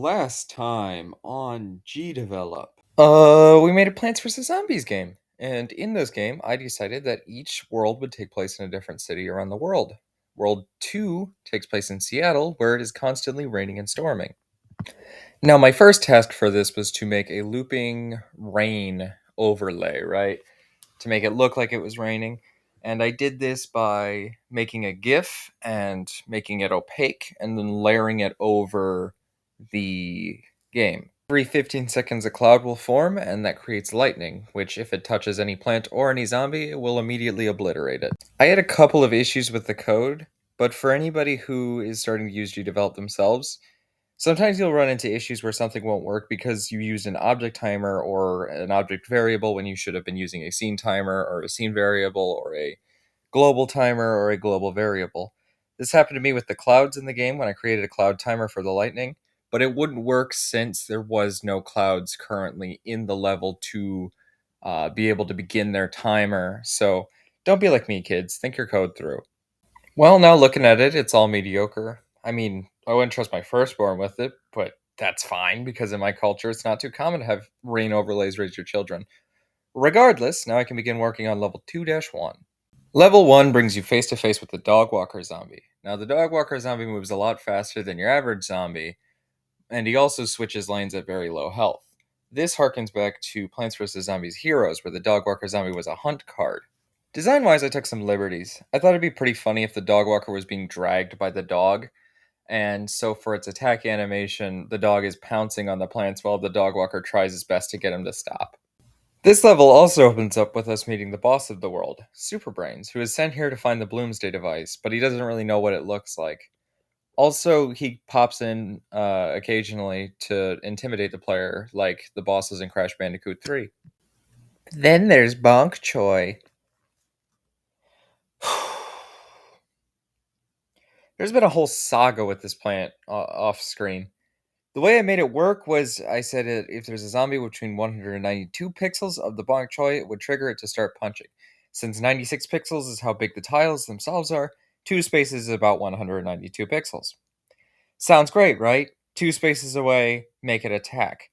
Last time on Gdevelop. We made a Plants vs. Zombies game. And in this game, I decided that each world would take place in a different city around the world. World 2 takes place in Seattle, where it is constantly raining and storming. Now, my first task for this was to make a looping rain overlay, right? To make it look like it was raining. And I did this by making a GIF and making it opaque and then layering it over the game. Every 15 seconds, a cloud will form, and that creates lightning, which, if it touches any plant or any zombie, it will immediately obliterate it. I had a couple of issues with the code, but for anybody who is starting to use Gdevelop themselves, sometimes you'll run into issues where something won't work because you used an object timer or an object variable when you should have been using a scene timer or a scene variable or a global timer or a global variable. This happened to me with the clouds in the game when I created a cloud timer for the lightning, but it wouldn't work since there was no clouds currently in the level to be able to begin their timer. So don't be like me, kids. Think your code through. Well, now looking at it, it's all mediocre. I mean, I wouldn't trust my firstborn with it, but that's fine because in my culture, it's not too common to have rain overlays raise your children. Regardless, now I can begin working on level 2-1. Level 1 brings you face to face with the dog walker zombie. Now, the dog walker zombie moves a lot faster than your average zombie, and he also switches lanes at very low health. This harkens back to Plants vs. Zombies Heroes, where the dog walker zombie was a hunt card. Design-wise, I took some liberties. I thought it'd be pretty funny if the dog walker was being dragged by the dog, and so for its attack animation, the dog is pouncing on the plants while the dog walker tries his best to get him to stop. This level also opens up with us meeting the boss of the world, Superbrains, who is sent here to find the Bloomsday device, but he doesn't really know what it looks like. Also, he pops in occasionally to intimidate the player, like the bosses in Crash Bandicoot 3. Then there's Bonk Choi. There's been a whole saga with this plant off screen. The way I made it work was I said if there's a zombie between 192 pixels of the bonk choi, it would trigger it to start punching. Since 96 pixels is how big the tiles themselves are, 2 spaces is about 192 pixels. Sounds great, right? 2 spaces away, make it attack.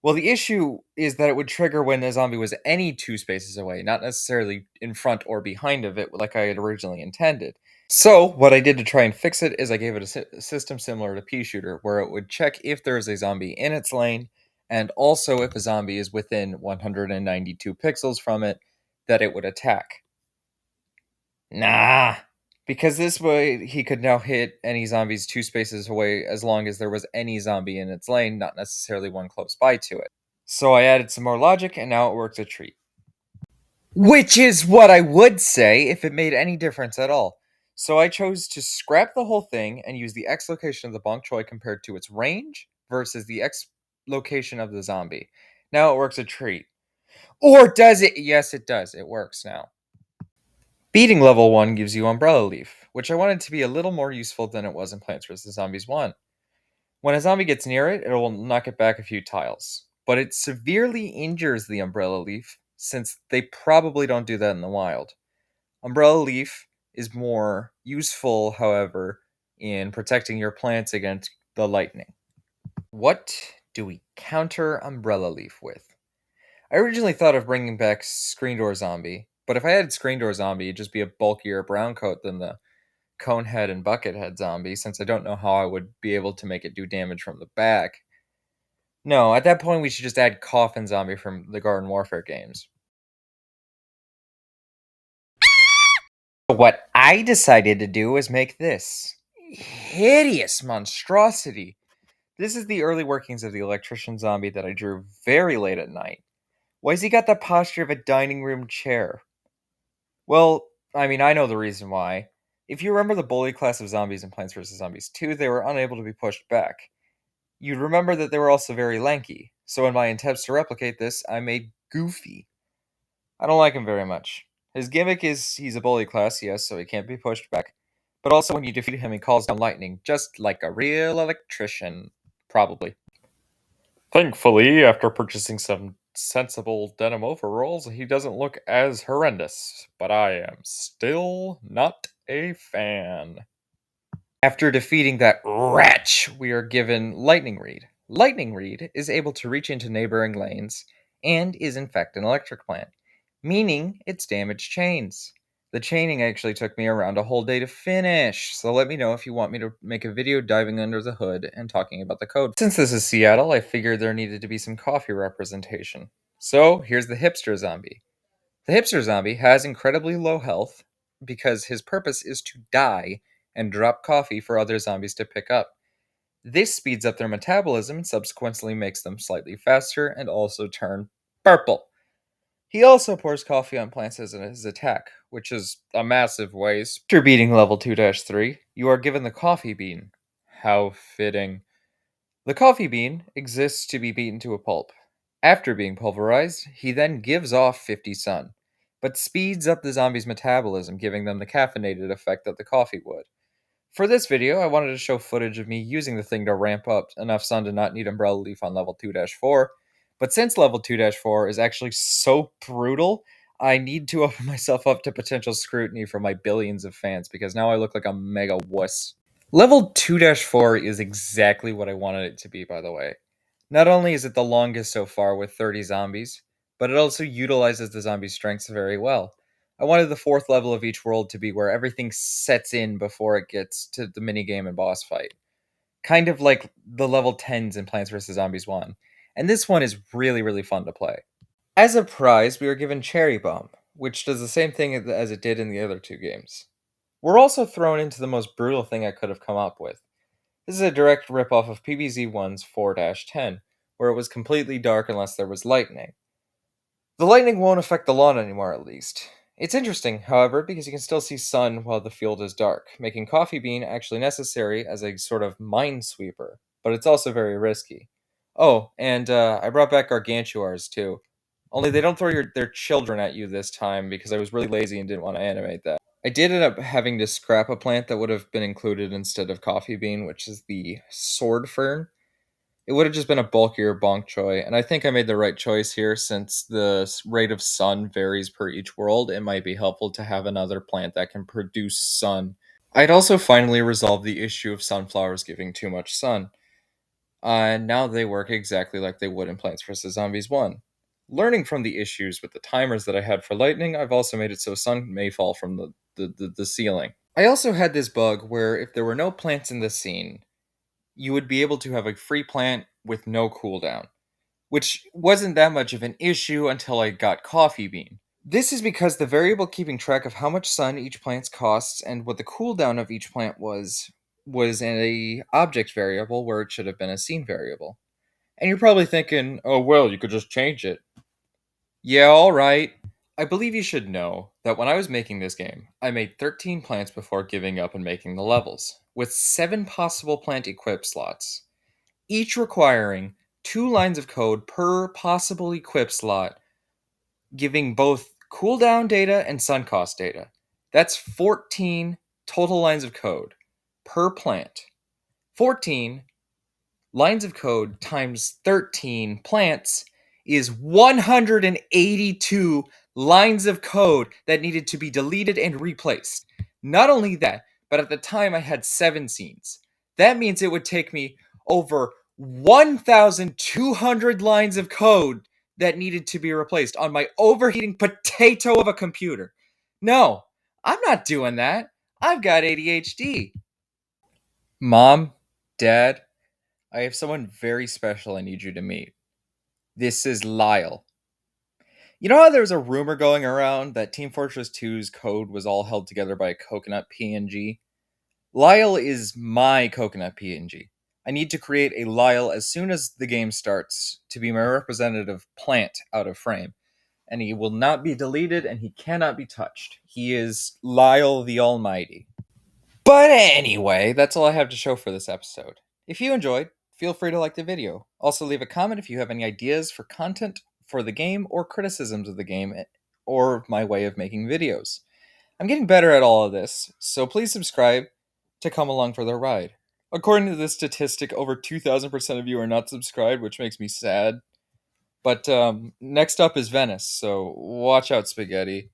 Well, the issue is that it would trigger when the zombie was any 2 spaces away, not necessarily in front or behind of it like I had originally intended. So, what I did to try and fix it is I gave it a system similar to Pea Shooter, where it would check if there is a zombie in its lane, and also if a zombie is within 192 pixels from it, that it would attack. Nah, because this way he could now hit any zombies 2 spaces away as long as there was any zombie in its lane, not necessarily one close by to it. So I added some more logic, and now it works a treat. Which is what I would say if it made any difference at all. So I chose to scrap the whole thing and use the X location of the bonk choi compared to its range versus the X location of the zombie. Now it works a treat. Or does it? Yes, it does. It works now. Beating level 1 gives you Umbrella Leaf, which I wanted to be a little more useful than it was in Plants vs. Zombies 1. When a zombie gets near it, it will knock it back a few tiles. But it severely injures the Umbrella Leaf, since they probably don't do that in the wild. Umbrella Leaf is more useful, however, in protecting your plants against the lightning. What do we counter Umbrella Leaf with? I originally thought of bringing back Screen Door Zombie, but if I had Screen Door Zombie, it'd just be a bulkier brown coat than the Conehead and Buckethead Zombie, since I don't know how I would be able to make it do damage from the back. No, at that point we should just add Coffin Zombie from the Garden Warfare games. What I decided to do was make this hideous monstrosity. This is the early workings of the electrician zombie that I drew very late at night. Why's he got the posture of a dining room chair? Well, I mean, I know the reason why. If you remember the bully class of zombies in Plants vs. Zombies 2, they were unable to be pushed back. You'd remember that they were also very lanky, so in my attempts to replicate this, I made Goofy. I don't like him very much. His gimmick is he's a bully class, yes, so he can't be pushed back. But also when you defeat him, he calls down lightning, just like a real electrician. Probably. Thankfully, after purchasing some sensible denim overalls, he doesn't look as horrendous, but I am still not a fan. After defeating that wretch, we are given Lightning Reed. Lightning Reed is able to reach into neighboring lanes and is in fact an electric plant, meaning it's damaged chains. The chaining actually took me around a whole day to finish, so let me know if you want me to make a video diving under the hood and talking about the code. Since this is Seattle, I figured there needed to be some coffee representation. So here's the hipster zombie. The hipster zombie has incredibly low health because his purpose is to die and drop coffee for other zombies to pick up. This speeds up their metabolism and subsequently makes them slightly faster and also turn purple. He also pours coffee on plants as his attack, which is a massive waste. After beating level 2-3, you are given the coffee bean. How fitting. The coffee bean exists to be beaten to a pulp. After being pulverized, he then gives off 50 sun, but speeds up the zombie's metabolism, giving them the caffeinated effect that the coffee would. For this video, I wanted to show footage of me using the thing to ramp up enough sun to not need Umbrella Leaf on level 2-4, but since level 2-4 is actually so brutal, I need to open myself up to potential scrutiny from my billions of fans, because now I look like a mega wuss. Level 2-4 is exactly what I wanted it to be, by the way. Not only is it the longest so far with 30 zombies, but it also utilizes the zombie strengths very well. I wanted the fourth level of each world to be where everything sets in before it gets to the minigame and boss fight. Kind of like the level 10s in Plants vs. Zombies 1. And this one is really, really fun to play. As a prize, we were given Cherry Bomb, which does the same thing as it did in the other two games. We're also thrown into the most brutal thing I could have come up with. This is a direct ripoff of PVZ 1's 4-10, where it was completely dark unless there was lightning. The lightning won't affect the lawn anymore, at least. It's interesting, however, because you can still see sun while the field is dark, making Coffee Bean actually necessary as a sort of minesweeper, but it's also very risky. Oh, and I brought back Gargantuars too. Only they don't throw their children at you this time because I was really lazy and didn't want to animate that. I did end up having to scrap a plant that would have been included instead of Coffee Bean, which is the Sword Fern. It would have just been a bulkier bonk choy, and I think I made the right choice here since the rate of sun varies per each world. It might be helpful to have another plant that can produce sun. I'd also finally resolved the issue of sunflowers giving too much sun. And now they work exactly like they would in Plants vs. Zombies 1. Learning from the issues with the timers that I had for lightning, I've also made it so sun may fall from the ceiling. I also had this bug where if there were no plants in the scene, you would be able to have a free plant with no cooldown, which wasn't that much of an issue until I got Coffee Bean. This is because the variable keeping track of how much sun each plant costs and what the cooldown of each plant was a object variable where it should have been a scene variable. And you're probably thinking, oh well, you could just change it. Yeah, alright. I believe you should know that when I was making this game, I made 13 plants before giving up and making the levels, with 7 possible plant equip slots, each requiring 2 lines of code per possible equip slot, giving both cooldown data and sun cost data. That's 14 total lines of code per plant. 14 lines of code times 13 plants is 182 lines of code that needed to be deleted and replaced. Not only that, but at the time I had 7 scenes. That means it would take me over 1,200 lines of code that needed to be replaced on my overheating potato of a computer. No, I'm not doing that. I've got ADHD. Mom, Dad, I have someone very special I need you to meet. This is Lyle. You know how there was a rumor going around that Team Fortress 2's code was all held together by a coconut PNG? Lyle is my coconut PNG. I need to create a Lyle as soon as the game starts to be my representative plant out of frame. And he will not be deleted and he cannot be touched. He is Lyle the Almighty. But anyway, that's all I have to show for this episode. If you enjoyed, feel free to like the video. Also leave a comment if you have any ideas for content for the game or criticisms of the game or my way of making videos. I'm getting better at all of this, so please subscribe to come along for the ride. According to this statistic, over 2,000% of you are not subscribed, which makes me sad. But next up is Venice, so watch out, spaghetti.